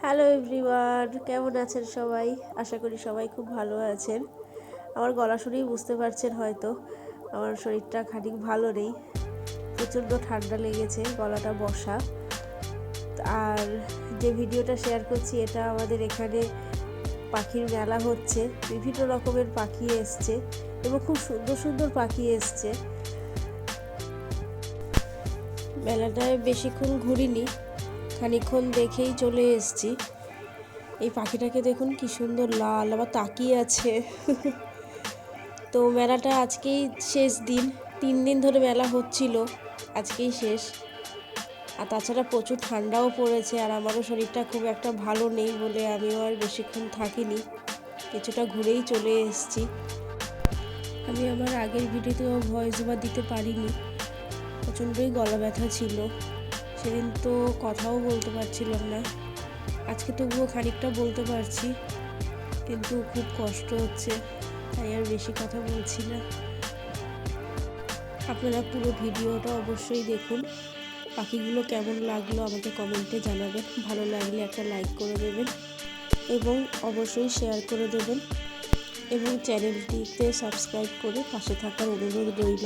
Hello everyone, কেমন আছেন সবাই? আশা করি সবাই খুব ভালো আছেন। আমার গলা শুনেই বুঝতে পারছেন হয়তো আমার শরীরটা খানিক ভালো নেই। প্রচণ্ড ঠান্ডা লেগেছে, গলাটা বসা। আর যে ভিডিওটা শেয়ার করছি এটা আমাদের এখানে পাখির মেলা হচ্ছে, বিভিন্ন রকমের পাখি এসছে এবং খুব সুন্দর সুন্দর পাখি এসছে। মেলাটায় বেশিক্ষণ ঘুরিনি, খানিকক্ষণ দেখেই চলে এসেছি। এই পাখিটাকে দেখুন কি সুন্দর লাল, আবার তাকিয়ে আছে। তো মেলাটা আজকেই শেষ দিন, 3 দিন ধরে মেলা হচ্ছিল, আজকেই শেষ। আর তাছাড়া প্রচুর ঠান্ডাও পড়েছে, আর আমারও শরীরটা খুব একটা ভালো নেই বলে আমিও আর বেশিক্ষণ থাকিনি, কিছুটা ঘুরেই চলে এসেছি। আমি আমার আগের ভিডিওতেও ভয়েস ওভার দিতে পারিনি, প্রচণ্ডই গলা ব্যথা ছিল, সেদিন তো কথাও বলতে পারছিলাম না। আজকে তবুও খানিকটা বলতে পারছি, কিন্তু খুব কষ্ট হচ্ছে, তাই আর বেশি কথা বলছি না। আপনারা পুরো ভিডিওটা অবশ্যই দেখুন। পাখিগুলো কেমন লাগলো আমাকে কমেন্টে জানাবেন, ভালো লাগলে একটা লাইক করে দেবেন এবং অবশ্যই শেয়ার করে দেবেন এবং চ্যানেলটিতে সাবস্ক্রাইব করে পাশে থাকার অনুরোধ রইল।